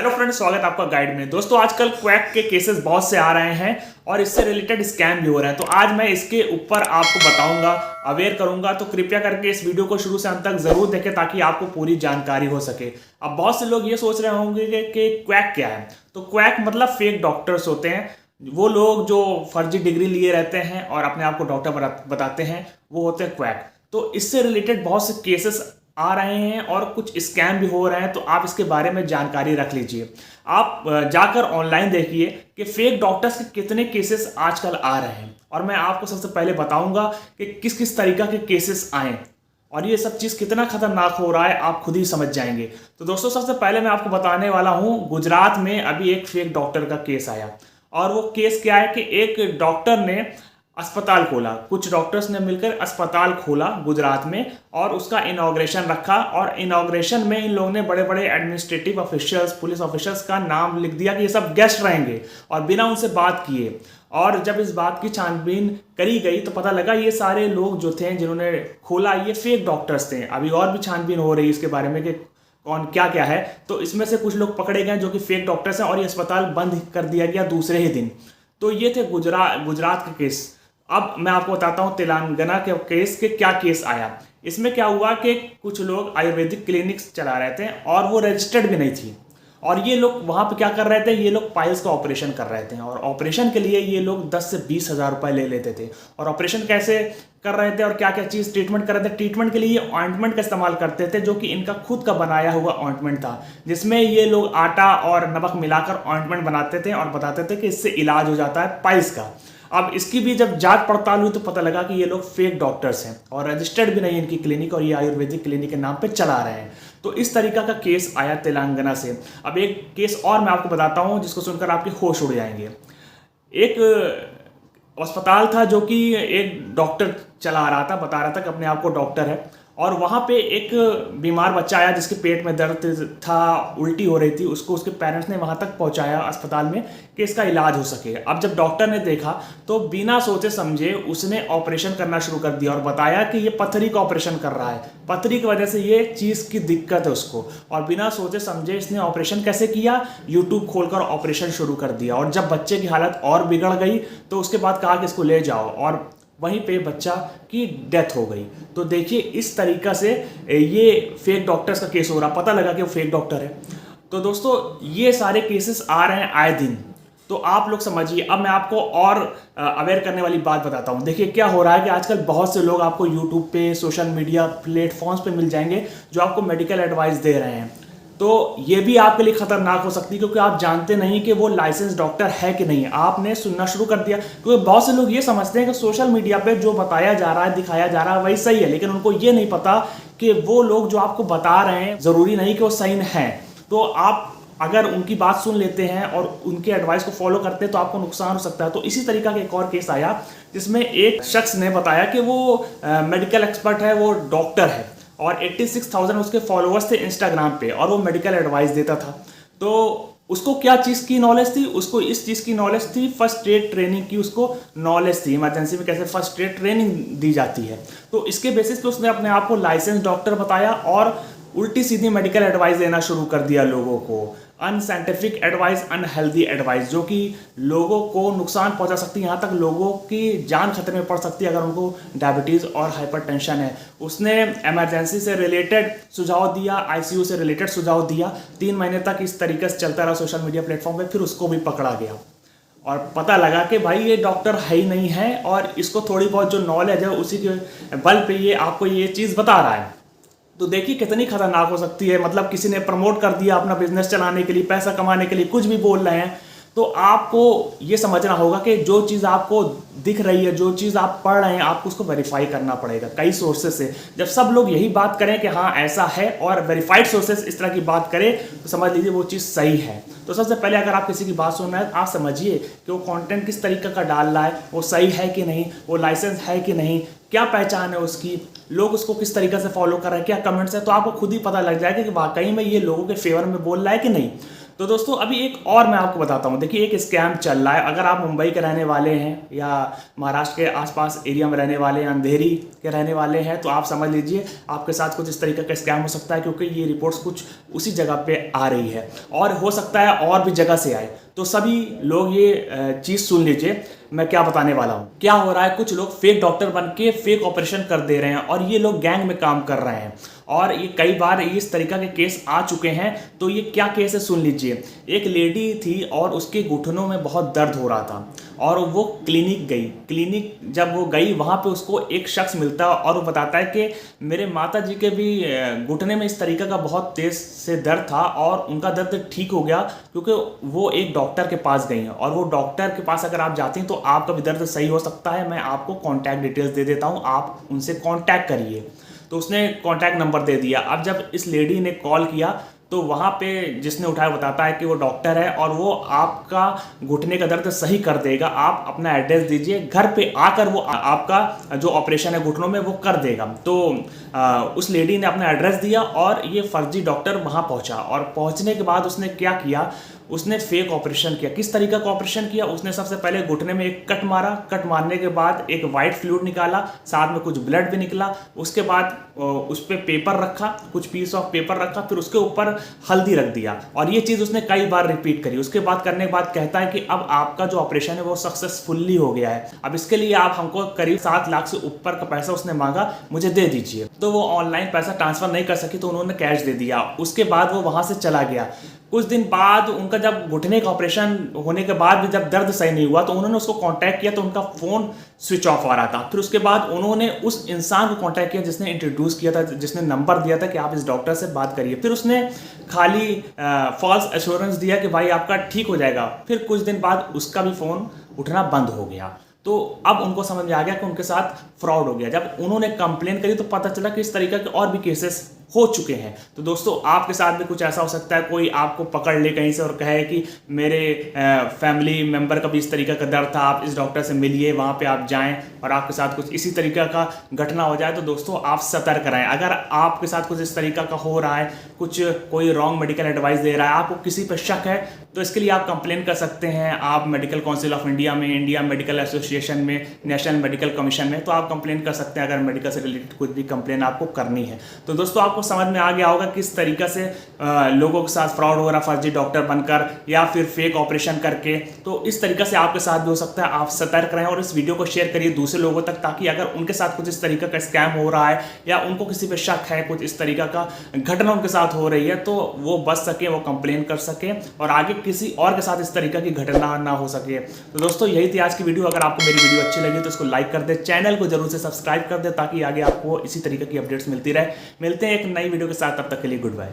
Hello friends, स्वागत है आपका गाइड में। दोस्तों, आजकल क्वैक के केसेस बहुत से आ रहे हैं और इससे रिलेटेड स्कैम भी हो रहे हैं। तो आज मैं इसके ऊपर आपको बताऊंगा, अवेयर करूंगा। तो कृपया करके इस वीडियो को शुरू से अंत तक जरूर देखें ताकि आपको पूरी जानकारी हो सके। अब बहुत से लोग ये सोच रहे होंगे कि क्वैक क्या है। तो क्वैक मतलब फेक डॉक्टर्स होते हैं। वो लोग जो फर्जी डिग्री लिए रहते हैं और अपने आप को डॉक्टर बताते हैं, वो होते हैं क्वैक। तो इससे रिलेटेड बहुत से केसेस आ रहे हैं और कुछ स्कैम भी हो रहे हैं। तो आप इसके बारे में जानकारी रख लीजिए। आप जाकर ऑनलाइन देखिए कि फेक डॉक्टर्स के कितने केसेस आजकल आ रहे हैं और मैं आपको सबसे पहले बताऊंगा कि किस किस तरीका के केसेस आए और ये सब चीज़ कितना खतरनाक हो रहा है, आप खुद ही समझ जाएंगे। तो दोस्तों, सबसे पहले मैं आपको बताने वाला हूं, गुजरात में अभी एक फेक डॉक्टर का केस आया। और वो केस क्या है कि एक डॉक्टर ने अस्पताल खोला। कुछ डॉक्टर्स ने मिलकर अस्पताल खोला गुजरात में और उसका इनॉग्रेशन रखा। और इनॉग्रेशन में इन लोगों ने बड़े बड़े एडमिनिस्ट्रेटिव ऑफिशियल्स, पुलिस ऑफिशियल्स का नाम लिख दिया कि ये सब गेस्ट रहेंगे और बिना उनसे बात किए। और जब इस बात की छानबीन करी गई तो पता लगा ये सारे लोग जो थे जिन्होंने खोला, ये फेक डॉक्टर्स थे। अभी और भी छानबीन हो रही है इसके बारे में कि कौन क्या क्या है। तो इसमें से कुछ लोग पकड़े गए जो कि फेक डॉक्टर्स हैं और ये अस्पताल बंद कर दिया गया दूसरे ही दिन। तो ये थे गुजरात के केस। अब मैं आपको बताता हूँ तेलंगाना के केस के क्या केस आया। इसमें क्या हुआ कि कुछ लोग आयुर्वेदिक क्लिनिक्स चला रहे थे और वो रजिस्टर्ड भी नहीं थी। और ये लोग वहाँ पे क्या कर रहे थे, ये लोग पाइल्स का ऑपरेशन कर रहे थे और ऑपरेशन के लिए ये लोग 10 से 20 हज़ार रुपये ले लेते थे। और ऑपरेशन कैसे कर रहे थे और क्या क्या चीज़ ट्रीटमेंट कर रहे थे। ट्रीटमेंट के लिए ये ऑइंटमेंट का इस्तेमाल करते थे जो कि इनका खुद का बनाया हुआ ऑइंटमेंट था, जिसमें ये लोग आटा और नमक मिलाकर ऑइंटमेंट बनाते थे और बताते थे कि इससे इलाज हो जाता है पाइल्स का। अब इसकी भी जब जांच पड़ताल हुई तो पता लगा कि ये लोग फेक डॉक्टर्स हैं और रजिस्टर्ड भी नहीं है इनकी क्लिनिक और ये आयुर्वेदिक क्लिनिक के नाम पे चला रहे हैं। तो इस तरीका का केस आया तेलंगाना से। अब एक केस और मैं आपको बताता हूँ जिसको सुनकर आपके होश उड़ जाएंगे। एक अस्पताल था जो कि एक डॉक्टर चला रहा था, बता रहा था कि अपने आप को डॉक्टर है। और वहाँ पे एक बीमार बच्चा आया जिसके पेट में दर्द था, उल्टी हो रही थी। उसको उसके पेरेंट्स ने वहाँ तक पहुँचाया अस्पताल में कि इसका इलाज हो सके। अब जब डॉक्टर ने देखा तो बिना सोचे समझे उसने ऑपरेशन करना शुरू कर दिया और बताया कि ये पथरी का ऑपरेशन कर रहा है, पथरी की वजह से ये चीज़ की दिक्कत है उसको। और बिना सोचे समझे इसने ऑपरेशन कैसे किया, यूट्यूब खोलकर ऑपरेशन शुरू कर दिया। और जब बच्चे की हालत और बिगड़ गई तो उसके बाद कहा कि इसको ले जाओ और वहीं पे बच्चा की डेथ हो गई। तो देखिए इस तरीका से ये फेक डॉक्टर्स का केस हो रहा, पता लगा कि वो फेक डॉक्टर है। तो दोस्तों, ये सारे केसेस आ रहे हैं आए दिन। तो आप लोग समझिए। अब मैं आपको और अवेयर करने वाली बात बताता हूँ। देखिए क्या हो रहा है कि आजकल बहुत से लोग आपको यूट्यूब पे, सोशल मीडिया प्लेटफॉर्म्स पे मिल जाएंगे जो आपको मेडिकल एडवाइस दे रहे हैं। तो ये भी आपके लिए खतरनाक हो सकती है क्योंकि आप जानते नहीं कि वो लाइसेंस डॉक्टर है कि नहीं। आपने सुनना शुरू कर दिया क्योंकि बहुत से लोग ये समझते हैं कि सोशल मीडिया पे जो बताया जा रहा है, दिखाया जा रहा है वही सही है, लेकिन उनको ये नहीं पता कि वो लोग जो आपको बता रहे हैं जरूरी नहीं कि वो सही हैं। तो आप अगर उनकी बात सुन लेते हैं और उनके एडवाइस को फॉलो करते हैं तो आपको नुकसान हो सकता है। तो इसी तरीका का एक और केस आया जिसमें एक शख्स ने बताया कि वो मेडिकल एक्सपर्ट है, वो डॉक्टर है और 86,000 उसके फॉलोअर्स थे इंस्टाग्राम पे और वो मेडिकल एडवाइस देता था। तो उसको क्या चीज़ की नॉलेज थी, उसको इस चीज़ की नॉलेज थी, फर्स्ट एड ट्रेनिंग की उसको नॉलेज थी, इमरजेंसी में कैसे फर्स्ट एड ट्रेनिंग दी जाती है। तो इसके बेसिस पे उसने अपने आप को लाइसेंस डॉक्टर बताया और उल्टी सीधी मेडिकल एडवाइस देना शुरू कर दिया लोगों को। अनसाइंटिफिक एडवाइस, अनहेल्दी एडवाइस जो कि लोगों को नुकसान पहुंचा सकती है, यहाँ तक लोगों की जान खतरे में पड़ सकती है अगर उनको डायबिटीज़ और हाइपरटेंशन है। उसने इमरजेंसी से रिलेटेड सुझाव दिया, आईसीयू से रिलेटेड सुझाव दिया। 3 महीने तक इस तरीके से चलता रहा सोशल मीडिया प्लेटफॉर्म पे, फिर उसको भी पकड़ा गया और पता लगा कि भाई ये डॉक्टर है ही नहीं है और इसको थोड़ी बहुत जो नॉलेज है उसी के बल पे ये आपको ये चीज़ बता रहा है। तो देखिए कितनी खतरनाक हो सकती है। मतलब किसी ने प्रमोट कर दिया अपना बिजनेस चलाने के लिए, पैसा कमाने के लिए, कुछ भी बोल रहे हैं। तो आपको ये समझना होगा कि जो चीज़ आपको दिख रही है, जो चीज़ आप पढ़ रहे हैं, आपको उसको वेरीफाई करना पड़ेगा कई सोर्सेज से। जब सब लोग यही बात करें कि हाँ ऐसा है और वेरीफाइड सोर्सेज इस तरह की बात करें तो समझ लीजिए वो चीज़ सही है। तो सबसे पहले अगर आप किसी की बात सुन रहे हैं आप समझिए कि वो कंटेंट किस तरीके का डाल रहा है, वो सही है कि नहीं, वो लाइसेंस है कि नहीं, क्या पहचान है उसकी, लोग उसको किस तरीके से फॉलो कर रहे हैं, क्या कमेंट्स है। तो आपको खुद ही पता लग जाएगा कि वाकई में ये लोगों के फेवर में बोल रहा है कि नहीं। तो दोस्तों अभी एक और मैं आपको बताता हूँ। देखिए एक स्कैम चल रहा है। अगर आप मुंबई के रहने वाले हैं या महाराष्ट्र के आसपास एरिया में रहने वाले हैं, अंधेरी के रहने वाले हैं, तो आप समझ लीजिए आपके साथ कुछ इस तरीके का स्कैम हो सकता है, क्योंकि ये रिपोर्ट्स कुछ उसी जगह पे आ रही है और हो सकता है और भी जगह से आए। तो सभी लोग ये चीज़ सुन लीजिए मैं क्या बताने वाला हूँ। क्या हो रहा है, कुछ लोग फेक डॉक्टर बन के फेक ऑपरेशन कर दे रहे हैं और ये लोग गैंग में काम कर रहे हैं और ये कई बार इस तरीका के केस आ चुके हैं। तो ये क्या केस है सुन लीजिए। एक लेडी थी और उसके घुटनों में बहुत दर्द हो रहा था और वो क्लिनिक गई। क्लिनिक जब वो गई वहाँ पे उसको एक शख्स मिलता है और वो बताता है कि मेरे माता जी के भी घुटने में इस तरीका का बहुत तेज से दर्द था और उनका दर्द ठीक हो गया क्योंकि वो एक डॉक्टर के पास गई हैं और वो डॉक्टर के पास अगर आप जाते हैं तो आपका भी दर्द सही हो सकता है। मैं आपको कॉन्टैक्ट डिटेल्स दे देता हूँ, आप उनसे कॉन्टैक्ट करिए। तो उसने कॉन्टैक्ट नंबर दे दिया। अब जब इस लेडी ने कॉल किया तो वहाँ पे जिसने उठाया बताता है कि वो डॉक्टर है और वो आपका घुटने का दर्द सही कर देगा। आप अपना एड्रेस दीजिए, घर पे आकर वो आपका जो ऑपरेशन है घुटनों में वो कर देगा। तो उस लेडी ने अपना एड्रेस दिया और ये फर्जी डॉक्टर वहाँ पहुँचा और पहुँचने के बाद उसने क्या किया, उसने फेक ऑपरेशन किया। किस तरीका का ऑपरेशन किया, उसने सबसे पहले घुटने में एक कट मारा। कट मारने के बाद एक वाइट फ्लूइड निकाला, साथ में कुछ ब्लड भी निकला। उसके बाद उस पर पेपर रखा, कुछ पीस ऑफ पेपर रखा, फिर उसके ऊपर हल्दी रख दिया और ये चीज़ उसने कई बार रिपीट करी। उसके बाद करने के बाद कहता है कि अब आपका जो ऑपरेशन है वो सक्सेसफुली हो गया है। अब इसके लिए आप हमको करीब 7 लाख से ऊपर का पैसा उसने मांगा, मुझे दे दीजिए। तो वो ऑनलाइन पैसा ट्रांसफर नहीं कर सकी तो उन्होंने कैश दे दिया। उसके बाद वो वहाँ से चला गया। कुछ दिन बाद उनका जब घुटने का ऑपरेशन होने के बाद भी जब दर्द सही नहीं हुआ तो उन्होंने उसको कांटेक्ट किया तो उनका फ़ोन स्विच ऑफ आ रहा था। फिर उसके बाद उन्होंने उस इंसान को कांटेक्ट किया जिसने इंट्रोड्यूस किया था, जिसने नंबर दिया था कि आप इस डॉक्टर से बात करिए। फिर उसने खाली फॉल्स एश्योरेंस दिया कि भाई आपका ठीक हो जाएगा। फिर कुछ दिन बाद उसका भी फ़ोन उठना बंद हो गया। तो अब उनको समझ में आ गया कि उनके साथ फ्रॉड हो गया। जब उन्होंने कंप्लेन करी तो पता चला कि इस तरीके के और भी केसेस हो चुके हैं। तो दोस्तों आपके साथ भी कुछ ऐसा हो सकता है, कोई आपको पकड़ ले कहीं से और कहे कि मेरे फैमिली मेंबर का भी इस तरीके का दर्द था, आप इस डॉक्टर से मिलिए, वहाँ पे आप जाएं और आपके साथ कुछ इसी तरीके का घटना हो जाए। तो दोस्तों आप सतर्क रहें। अगर आपके साथ कुछ इस तरीका का हो रहा है, कुछ कोई रॉन्ग मेडिकल एडवाइस दे रहा है, आपको किसी पर शक है, तो इसके लिए आप कंप्लेन कर सकते हैं। आप मेडिकल काउंसिल ऑफ इंडिया में, इंडिया मेडिकल एसोसिएशन में, नेशनल मेडिकल कमीशन में, तो आप कंप्लेन कर सकते हैं अगर मेडिकल से रिलेटेड कुछ भी कंप्लेन आपको करनी है। तो दोस्तों आपको समझ में आ गया होगा किस तरीके से लोगों के साथ फ्रॉड हो रहा, फर्जी डॉक्टर बनकर या फिर फेक ऑपरेशन करके। तो इस तरीके से आपके साथ भी हो सकता है। आप सतर्क रहें और इस वीडियो को शेयर करिए दूसरे लोगों तक, ताकि अगर उनके साथ कुछ इस तरीके का स्कैम हो रहा है या उनको किसी पे शक है, कुछ इस तरीका का घटना उनके साथ हो रही है, तो वो बच सके, वो कंप्लेन कर सके और आगे किसी और के साथ इस तरीका की घटना ना हो सके। तो दोस्तों यही थी आज की वीडियो। अगर आपको मेरी वीडियो अच्छी लगी तो इसको लाइक कर दे, चैनल को जरूर से सब्सक्राइब कर दे ताकि आगे आपको इसी तरीके की अपडेट्स मिलती रहे। मिलते हैं एक नई वीडियो के साथ, तब तक के लिए गुड बाय।